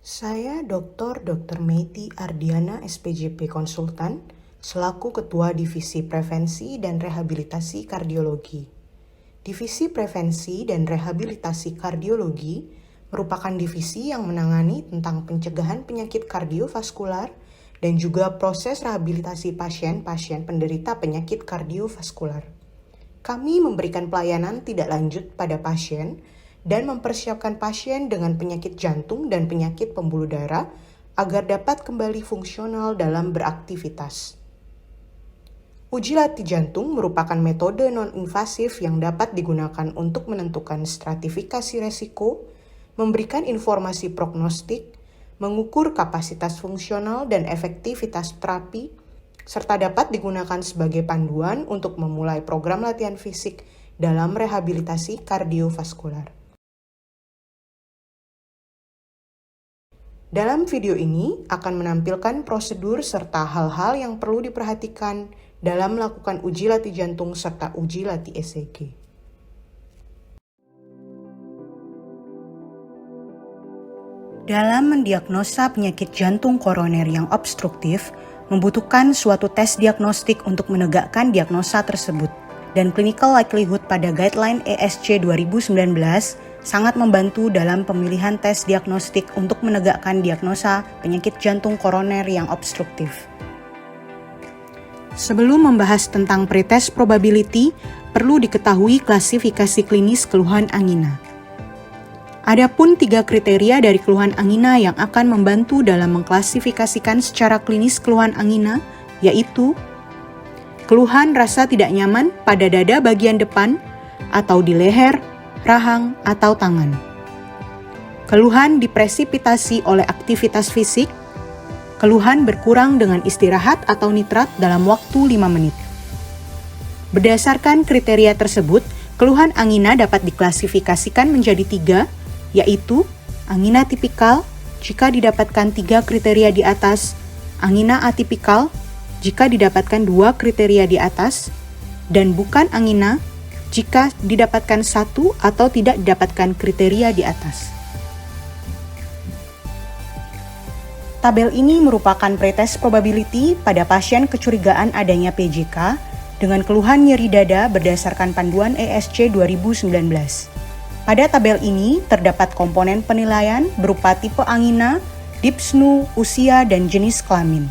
Saya Dr. Meiti Ardiana SPJP Konsultan, selaku Ketua Divisi Prevensi dan Rehabilitasi Kardiologi. Divisi Prevensi dan Rehabilitasi Kardiologi merupakan divisi yang menangani tentang pencegahan penyakit kardiovaskular dan juga proses rehabilitasi pasien-pasien penderita penyakit kardiovaskular. Kami memberikan pelayanan tidak lanjut pada pasien dan mempersiapkan pasien dengan penyakit jantung dan penyakit pembuluh darah agar dapat kembali fungsional dalam beraktivitas. Uji latih jantung merupakan metode non-invasif yang dapat digunakan untuk menentukan stratifikasi resiko, memberikan informasi prognostik, mengukur kapasitas fungsional dan efektivitas terapi, serta dapat digunakan sebagai panduan untuk memulai program latihan fisik dalam rehabilitasi kardiovaskular. Dalam video ini akan menampilkan prosedur serta hal-hal yang perlu diperhatikan dalam melakukan uji latih jantung serta uji latih ECG. Dalam mendiagnosa penyakit jantung koroner yang obstruktif, membutuhkan suatu tes diagnostik untuk menegakkan diagnosa tersebut, dan clinical likelihood pada guideline ESC 2019 sangat membantu dalam pemilihan tes diagnostik untuk menegakkan diagnosa penyakit jantung koroner yang obstruktif. Sebelum membahas tentang pretest probability, perlu diketahui klasifikasi klinis keluhan angina. Adapun 3 kriteria dari keluhan angina yang akan membantu dalam mengklasifikasikan secara klinis keluhan angina, yaitu keluhan rasa tidak nyaman pada dada bagian depan atau di leher, rahang, atau tangan. Keluhan dipresipitasi oleh aktivitas fisik. Keluhan berkurang dengan istirahat atau nitrat dalam waktu 5 menit. Berdasarkan kriteria tersebut, keluhan angina dapat diklasifikasikan menjadi 3, yaitu angina tipikal jika didapatkan 3 kriteria di atas, angina atipikal jika didapatkan 2 kriteria di atas, dan bukan angina jika didapatkan 1 atau tidak didapatkan kriteria di atas. Tabel ini merupakan pretest probability pada pasien kecurigaan adanya PJK dengan keluhan nyeri dada berdasarkan panduan ESC 2019. Pada tabel ini terdapat komponen penilaian berupa tipe angina, dyspnea, usia, dan jenis kelamin.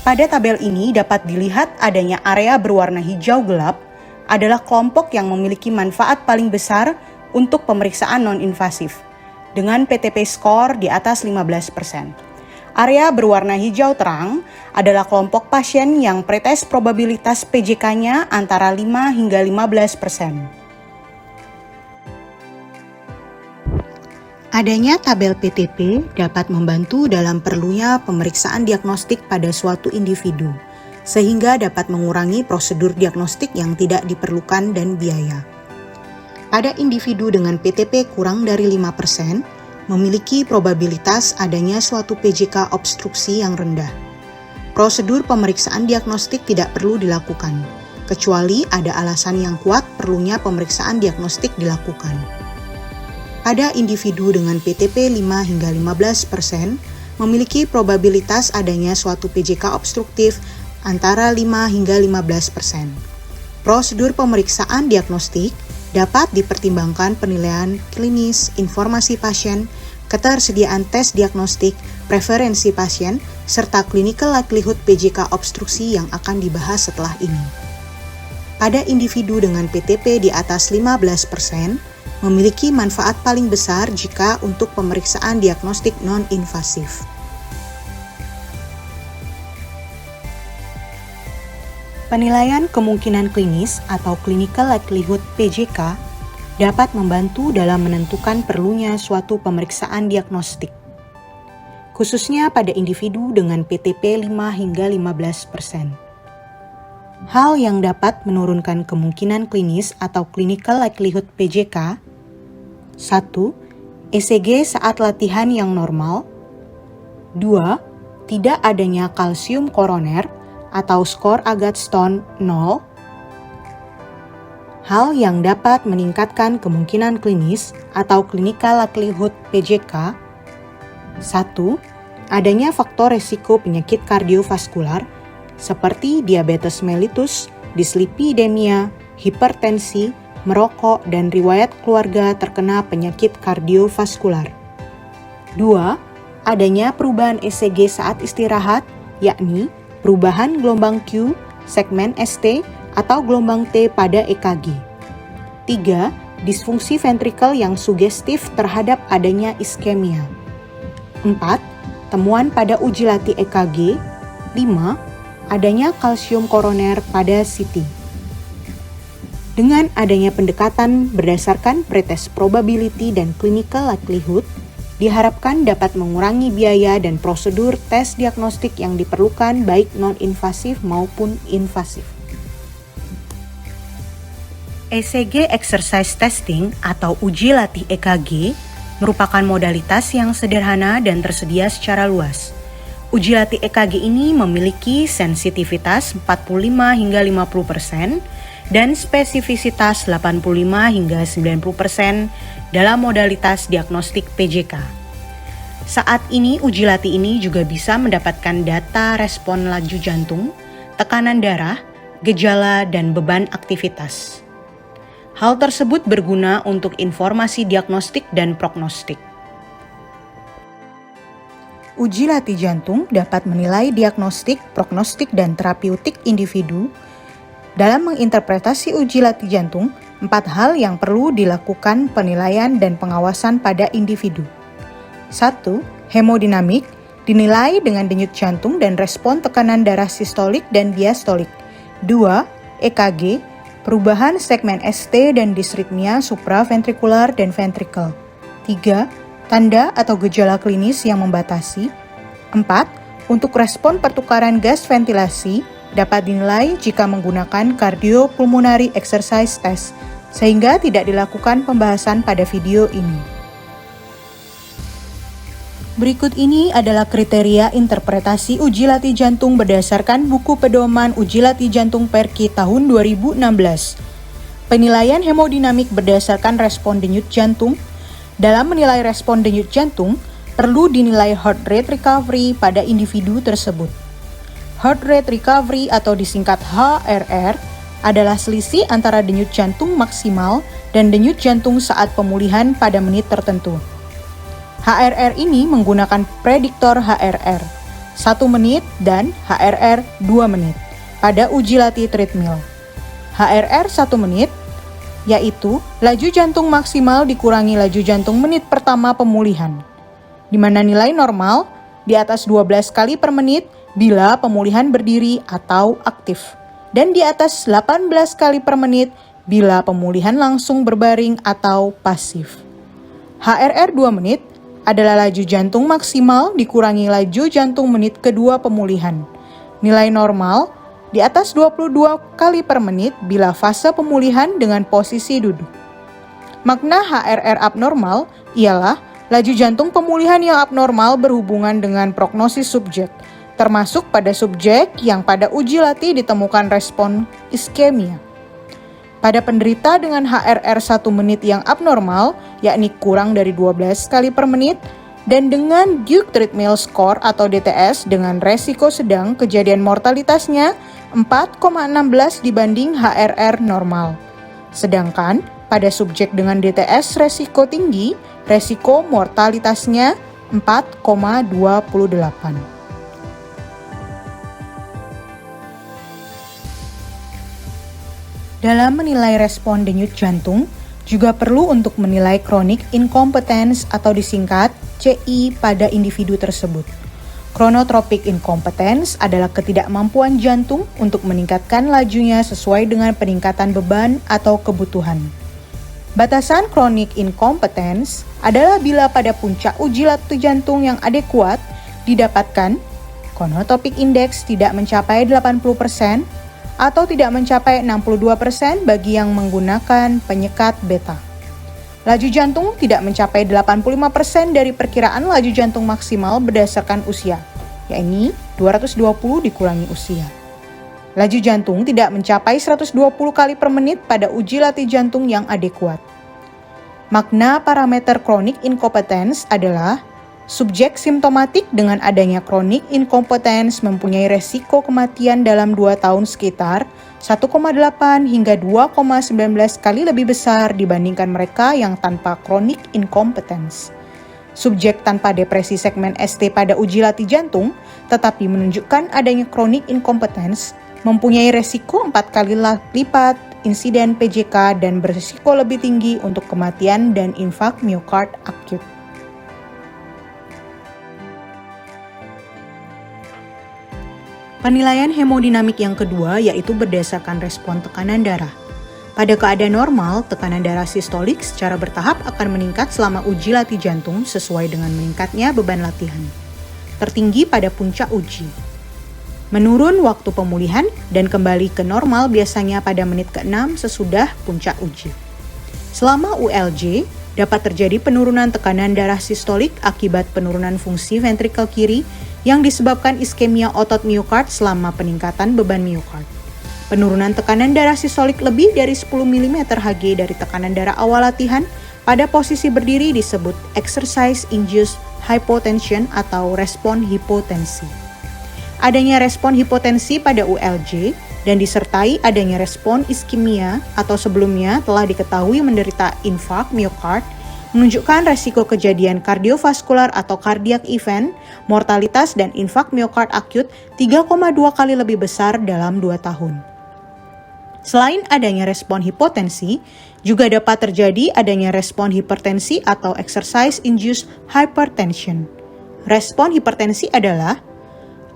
Pada tabel ini dapat dilihat adanya area berwarna hijau gelap adalah kelompok yang memiliki manfaat paling besar untuk pemeriksaan non-invasif, dengan PTP skor di atas 15%. Area berwarna hijau terang adalah kelompok pasien yang pretest probabilitas PJK-nya antara 5 hingga 15%. Adanya tabel PTP dapat membantu dalam perlunya pemeriksaan diagnostik pada suatu individu, sehingga dapat mengurangi prosedur diagnostik yang tidak diperlukan dan biaya. Pada individu dengan PTP kurang dari 5%, memiliki probabilitas adanya suatu PJK obstruksi yang rendah. Prosedur pemeriksaan diagnostik tidak perlu dilakukan, kecuali ada alasan yang kuat perlunya pemeriksaan diagnostik dilakukan. Pada individu dengan PTP 5 hingga 15%, memiliki probabilitas adanya suatu PJK obstruktif antara 5 hingga 15%. Prosedur pemeriksaan diagnostik dapat dipertimbangkan penilaian klinis, informasi pasien, ketersediaan tes diagnostik, preferensi pasien, serta clinical likelihood PJK obstruksi yang akan dibahas setelah ini. Pada individu dengan PTP di atas 15%, memiliki manfaat paling besar jika untuk pemeriksaan diagnostik non-invasif. Penilaian kemungkinan klinis atau clinical likelihood PJK dapat membantu dalam menentukan perlunya suatu pemeriksaan diagnostik, khususnya pada individu dengan PTP 5 hingga 15%. Hal yang dapat menurunkan kemungkinan klinis atau clinical likelihood PJK: 1. ECG saat latihan yang normal. 2. Tidak adanya kalsium koroner atau skor Agatston 0, hal yang dapat meningkatkan kemungkinan klinis atau clinical likelihood PJK. 1. Adanya faktor resiko penyakit kardiovaskular seperti diabetes mellitus, dislipidemia, hipertensi, merokok, dan riwayat keluarga terkena penyakit kardiovaskular. 2. Adanya perubahan ECG saat istirahat, yakni perubahan gelombang Q, segmen ST, atau gelombang T pada EKG. 3. Disfungsi ventrikel yang sugestif terhadap adanya iskemia. 4. Temuan pada uji latih EKG. 5. Adanya kalsium koroner pada CT. Dengan adanya pendekatan berdasarkan pretest probability dan clinical likelihood, diharapkan dapat mengurangi biaya dan prosedur tes diagnostik yang diperlukan baik non-invasif maupun invasif. ECG exercise testing atau uji latih EKG merupakan modalitas yang sederhana dan tersedia secara luas. Uji latih EKG ini memiliki sensitivitas 45 hingga 50% dan spesifisitas 85 hingga 90% dalam modalitas diagnostik PJK. Saat ini uji latih ini juga bisa mendapatkan data respon laju jantung, tekanan darah, gejala, dan beban aktivitas. Hal tersebut berguna untuk informasi diagnostik dan prognostik. Uji latih jantung dapat menilai diagnostik, prognostik, dan terapeutik individu. Dalam menginterpretasi uji latih jantung, 4 hal yang perlu dilakukan penilaian dan pengawasan pada individu. 1. Hemodinamik dinilai dengan denyut jantung dan respon tekanan darah sistolik dan diastolik. 2. EKG perubahan segmen ST dan disritmia supraventrikular dan ventrikel. 3. Tanda atau gejala klinis yang membatasi. 4. Untuk respon pertukaran gas ventilasi dapat dinilai jika menggunakan cardiopulmonary exercise test, sehingga tidak dilakukan pembahasan pada video ini. Berikut ini adalah kriteria interpretasi uji latih jantung berdasarkan buku pedoman uji latih jantung PERKI tahun 2016. Penilaian hemodinamik berdasarkan respon denyut jantung. Dalam menilai respon denyut jantung, perlu dinilai heart rate recovery pada individu tersebut. Heart rate recovery atau disingkat HRR adalah selisih antara denyut jantung maksimal dan denyut jantung saat pemulihan pada menit tertentu. HRR ini menggunakan prediktor HRR 1 menit dan HRR 2 menit pada uji latih treadmill. HRR 1 menit yaitu laju jantung maksimal dikurangi laju jantung menit pertama pemulihan, di mana nilai normal di atas 12 kali per menit bila pemulihan berdiri atau aktif, dan di atas 18 kali per menit bila pemulihan langsung berbaring atau pasif. HRR 2 menit adalah laju jantung maksimal dikurangi laju jantung menit kedua pemulihan. Nilai normal di atas 22 kali per menit bila fase pemulihan dengan posisi duduk. Makna HRR abnormal ialah laju jantung pemulihan yang abnormal berhubungan dengan prognosis subjek, termasuk pada subjek yang pada uji latih ditemukan respon iskemia. Pada penderita dengan HRR 1 menit yang abnormal, yakni kurang dari 12 kali per menit, dan dengan Duke Treadmill Score atau DTS dengan resiko sedang, kejadian mortalitasnya 4,16 dibanding HRR normal. Sedangkan pada subjek dengan DTS resiko tinggi, resiko mortalitasnya 4,28. Dalam menilai respon denyut jantung, juga perlu untuk menilai chronic incompetence atau disingkat CI pada individu tersebut. Chronotropic incompetence adalah ketidakmampuan jantung untuk meningkatkan lajunya sesuai dengan peningkatan beban atau kebutuhan. Batasan chronic incompetence adalah bila pada puncak uji latih jantung yang adekuat didapatkan chronotropic index tidak mencapai 80%, atau tidak mencapai 62% bagi yang menggunakan penyekat beta. Laju jantung tidak mencapai 85% dari perkiraan laju jantung maksimal berdasarkan usia, yakni 220 dikurangi usia. Laju jantung tidak mencapai 120 kali per menit pada uji latih jantung yang adekuat. Makna parameter chronic incompetence adalah Subjek simptomatik dengan adanya chronic incompetence mempunyai resiko kematian dalam 2 tahun sekitar 1,8 hingga 2,19 kali lebih besar dibandingkan mereka yang tanpa chronic incompetence. Subjek tanpa depresi segmen ST pada uji latih jantung tetapi menunjukkan adanya chronic incompetence mempunyai resiko 4 kali lipat insiden PJK dan berisiko lebih tinggi untuk kematian dan infak miokard akut. Penilaian hemodinamik yang kedua yaitu berdasarkan respon tekanan darah. Pada keadaan normal, tekanan darah sistolik secara bertahap akan meningkat selama uji latih jantung sesuai dengan meningkatnya beban latihan. Tertinggi pada puncak uji. Menurun waktu pemulihan dan kembali ke normal biasanya pada menit ke-6 sesudah puncak uji. Selama ULJ, dapat terjadi penurunan tekanan darah sistolik akibat penurunan fungsi ventrikel kiri yang disebabkan iskemia otot miokard selama peningkatan beban miokard. Penurunan tekanan darah sistolik lebih dari 10 mm Hg dari tekanan darah awal latihan pada posisi berdiri disebut exercise-induced hypotension atau respon hipotensi. Adanya respon hipotensi pada ULJ dan disertai adanya respon iskemia atau sebelumnya telah diketahui menderita infak miokard menunjukkan resiko kejadian kardiovaskular atau cardiac event, mortalitas dan infak miokard akut 3,2 kali lebih besar dalam 2 tahun. Selain adanya respon hipotensi, juga dapat terjadi adanya respon hipertensi atau exercise-induced hypertension. Respon hipertensi adalah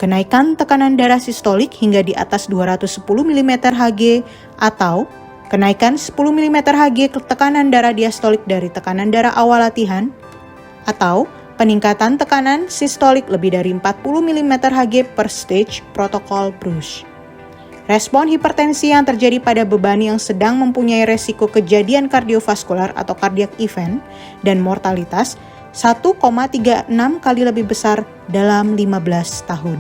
kenaikan tekanan darah sistolik hingga di atas 210 mm Hg atau kenaikan 10 mm Hg tekanan darah diastolik dari tekanan darah awal latihan atau peningkatan tekanan sistolik lebih dari 40 mm Hg per stage protokol Bruch. Respon hipertensi yang terjadi pada beban yang sedang mempunyai resiko kejadian kardiovaskular atau cardiac event dan mortalitas 1,36 kali lebih besar dalam 15 tahun.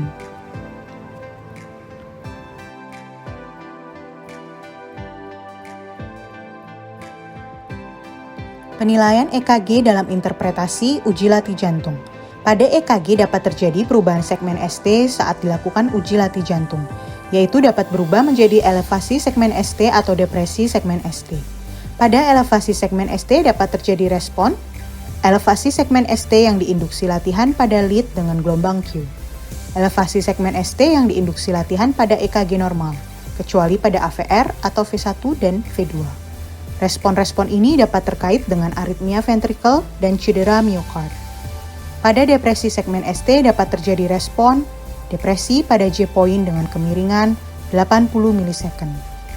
Penilaian EKG dalam interpretasi uji latih jantung. Pada EKG dapat terjadi perubahan segmen ST saat dilakukan uji latih jantung, yaitu dapat berubah menjadi elevasi segmen ST atau depresi segmen ST. Pada elevasi segmen ST dapat terjadi respon elevasi segmen ST yang diinduksi latihan pada lead dengan gelombang Q. Elevasi segmen ST yang diinduksi latihan pada EKG normal, kecuali pada AVR atau V1 dan V2. Respon-respon ini dapat terkait dengan aritmia ventrikel dan cedera miokard. Pada depresi segmen ST dapat terjadi respon depresi pada J-point dengan kemiringan 80 ms.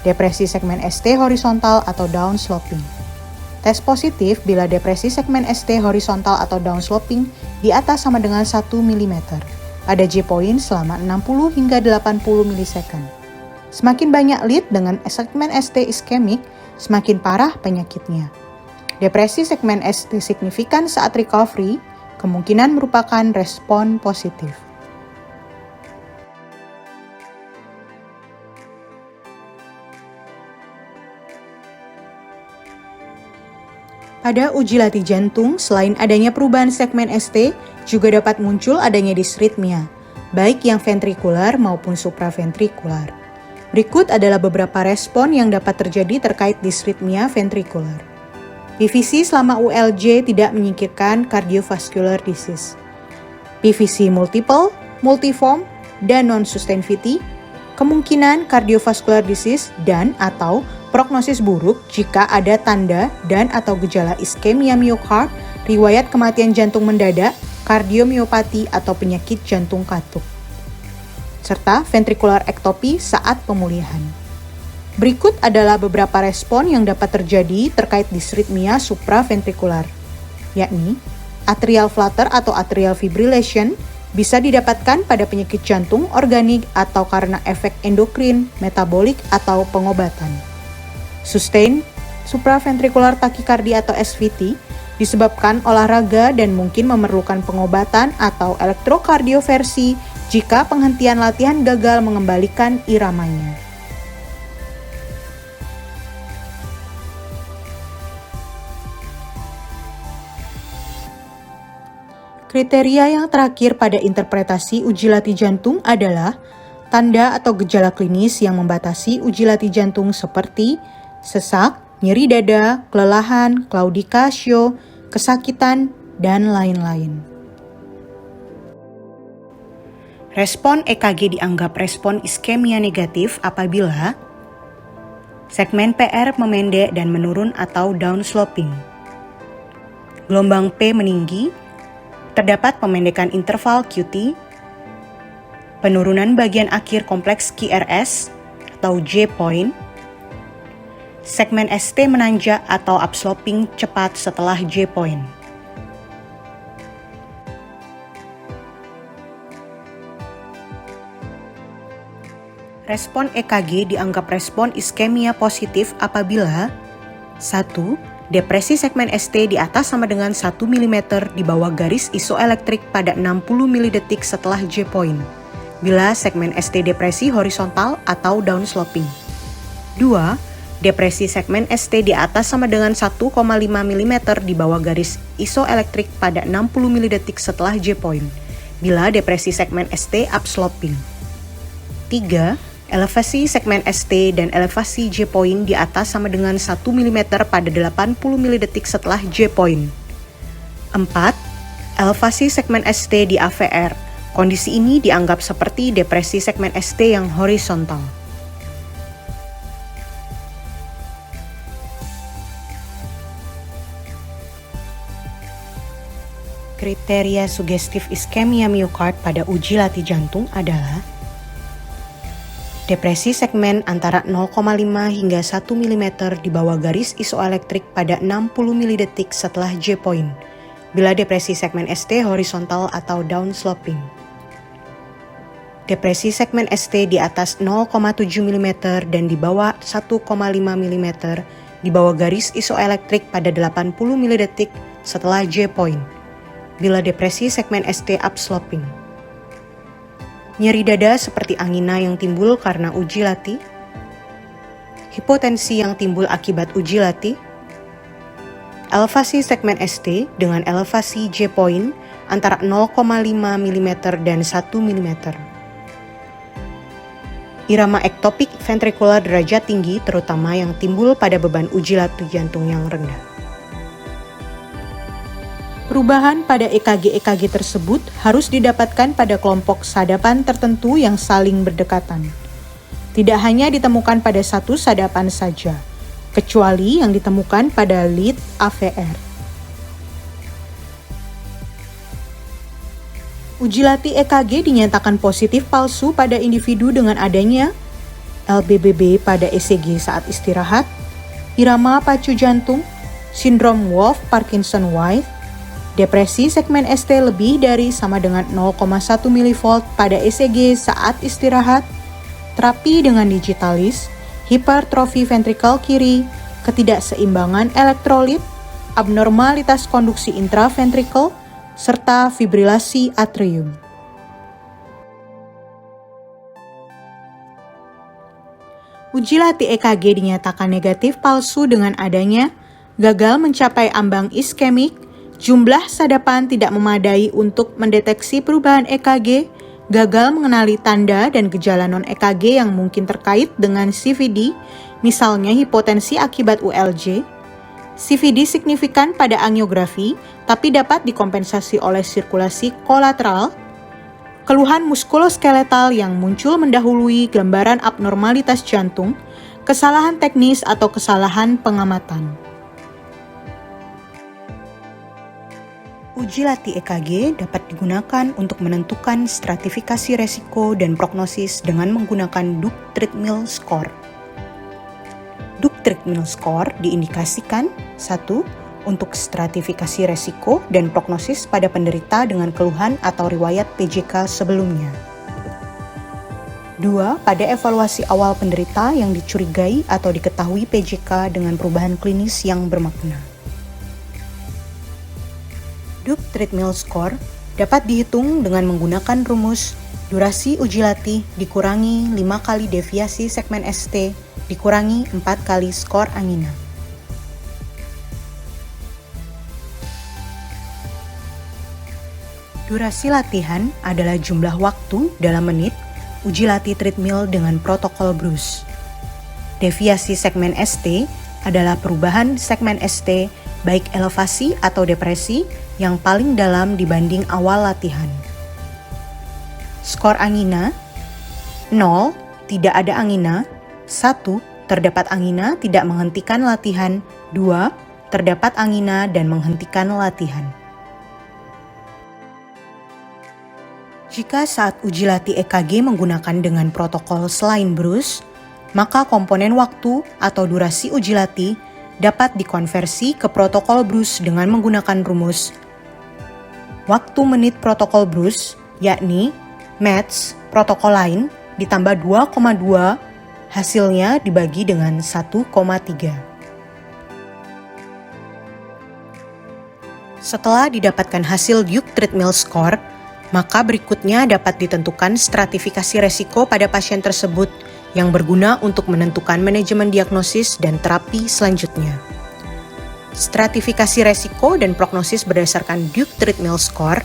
Depresi segmen ST horizontal atau downsloping. Tes positif bila depresi segmen ST horizontal atau downsloping di atas sama dengan 1 mm pada J-point selama 60 hingga 80 ms. Semakin banyak lead dengan segmen ST iskemik, semakin parah penyakitnya. Depresi segmen ST signifikan saat recovery kemungkinan merupakan respon positif. Pada uji latih jantung, selain adanya perubahan segmen ST, juga dapat muncul adanya disritmia, baik yang ventrikular maupun supraventrikular. Berikut adalah beberapa respon yang dapat terjadi terkait disritmia ventrikular. PVC selama ULJ tidak menyingkirkan cardiovascular disease. PVC multiple, multiform, dan non-sustained VT, kemungkinan cardiovascular disease dan atau prognosis buruk jika ada tanda dan atau gejala iskemia miokard, riwayat kematian jantung mendadak, kardiomiopati atau penyakit jantung katup, serta ventricular ectopy saat pemulihan. Berikut adalah beberapa respon yang dapat terjadi terkait disritmia supraventrikular, yakni atrial flutter atau atrial fibrillation bisa didapatkan pada penyakit jantung organik atau karena efek endokrin, metabolik, atau pengobatan. Sustained supraventricular tachycardia atau SVT disebabkan olahraga dan mungkin memerlukan pengobatan atau elektrokardioversi jika penghentian latihan gagal mengembalikan iramanya. Kriteria yang terakhir pada interpretasi uji latih jantung adalah tanda atau gejala klinis yang membatasi uji latih jantung seperti sesak, nyeri dada, kelelahan, claudicatio, kesakitan, dan lain-lain. Respon EKG dianggap respon iskemia negatif apabila segmen PR memendek dan menurun atau downsloping, gelombang P meninggi, terdapat pemendekan interval QT, penurunan bagian akhir kompleks QRS atau J-point, segmen ST menanjak atau upsloping cepat setelah J-point. Respon EKG dianggap respon iskemia positif apabila 1. Depresi segmen ST di atas sama dengan 1 mm di bawah garis isoelektrik pada 60 mD setelah J-point, bila segmen ST depresi horizontal atau downsloping. 2. Depresi segmen ST di atas sama dengan 1,5 mm di bawah garis isoelektrik pada 60 mD setelah J-point, bila depresi segmen ST upsloping. 3. Elevasi segmen ST dan elevasi J-point di atas sama dengan 1 mm pada 80 mD setelah J-point. 4. Elevasi segmen ST di AVR. Kondisi ini dianggap seperti depresi segmen ST yang horizontal. Kriteria sugestif iskemia miokard pada uji latih jantung adalah depresi segmen antara 0,5 hingga 1 mm di bawah garis isoelektrik pada 60 mD setelah J-point, bila depresi segmen ST horizontal atau downsloping. Depresi segmen ST di atas 0,7 mm dan di bawah 1,5 mm di bawah garis isoelektrik pada 80 mD setelah J-point, bila depresi segmen ST upsloping. Nyeri dada seperti angina yang timbul karena uji latih, hipotensi yang timbul akibat uji latih, elevasi segmen ST dengan elevasi J-point antara 0,5 mm dan 1 mm. Irama ektopik ventrikular derajat tinggi terutama yang timbul pada beban uji latih jantung yang rendah. Perubahan pada EKG tersebut harus didapatkan pada kelompok sadapan tertentu yang saling berdekatan. Tidak hanya ditemukan pada satu sadapan saja, kecuali yang ditemukan pada lead AVR. Uji latih EKG dinyatakan positif palsu pada individu dengan adanya LBBB pada ECG saat istirahat, irama pacu jantung, sindrom Wolff-Parkinson-White, depresi segmen ST lebih dari sama dengan 0,1 mV pada ECG saat istirahat, terapi dengan digitalis, hipertrofi ventrikel kiri, ketidakseimbangan elektrolit, abnormalitas konduksi intraventrikel, serta fibrilasi atrium. Uji latih EKG dinyatakan negatif palsu dengan adanya gagal mencapai ambang iskemik, jumlah sadapan tidak memadai untuk mendeteksi perubahan EKG, gagal mengenali tanda dan gejala non-EKG yang mungkin terkait dengan CVD, misalnya hipotensi akibat ULJ, CVD signifikan pada angiografi tapi dapat dikompensasi oleh sirkulasi kolateral, keluhan muskuloskeletal yang muncul mendahului gambaran abnormalitas jantung, kesalahan teknis atau kesalahan pengamatan. Uji latih EKG dapat digunakan untuk menentukan stratifikasi resiko dan prognosis dengan menggunakan Duke Treadmill Score. Duke Treadmill Score diindikasikan 1. Untuk stratifikasi resiko dan prognosis pada penderita dengan keluhan atau riwayat PJK sebelumnya. 2. Pada evaluasi awal penderita yang dicurigai atau diketahui PJK dengan perubahan klinis yang bermakna. Duke Treadmill Score dapat dihitung dengan menggunakan rumus durasi uji latih dikurangi 5 kali deviasi segmen ST dikurangi 4 kali skor angina. Durasi latihan adalah jumlah waktu dalam menit uji latih treadmill dengan protokol Bruce. Deviasi segmen ST adalah perubahan segmen ST baik elevasi atau depresi yang paling dalam dibanding awal latihan. Skor angina 0. Tidak ada angina. 1. Terdapat angina tidak menghentikan latihan. 2. Terdapat angina dan menghentikan latihan. Jika saat uji latih EKG menggunakan dengan protokol selain Bruce, maka komponen waktu atau durasi uji latih dapat dikonversi ke protokol Bruce dengan menggunakan rumus waktu menit protokol Bruce, yakni match protokol lain ditambah 2,2 hasilnya dibagi dengan 1,3. Setelah didapatkan hasil Duke Treadmill Score, maka berikutnya dapat ditentukan stratifikasi resiko pada pasien tersebut yang berguna untuk menentukan manajemen diagnosis dan terapi selanjutnya. Stratifikasi resiko dan prognosis berdasarkan Duke Treadmill Score,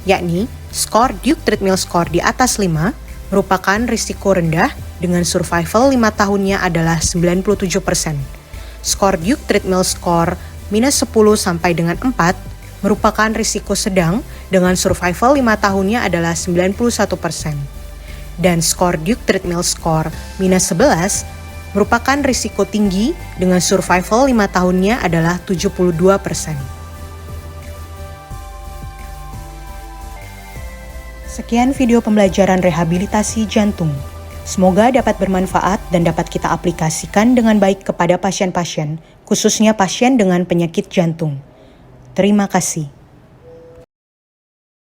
yakni skor Duke Treadmill Score di atas 5 merupakan risiko rendah dengan survival 5 tahunnya adalah 97%. Skor Duke Treadmill Score minus 10 sampai dengan 4 merupakan risiko sedang dengan survival 5 tahunnya adalah 91%. Dan skor Duke Treadmill Score minus 11 merupakan risiko tinggi dengan survival 5 tahunnya adalah 72%. Sekian video pembelajaran rehabilitasi jantung. Semoga dapat bermanfaat dan dapat kita aplikasikan dengan baik kepada pasien-pasien, khususnya pasien dengan penyakit jantung. Terima kasih.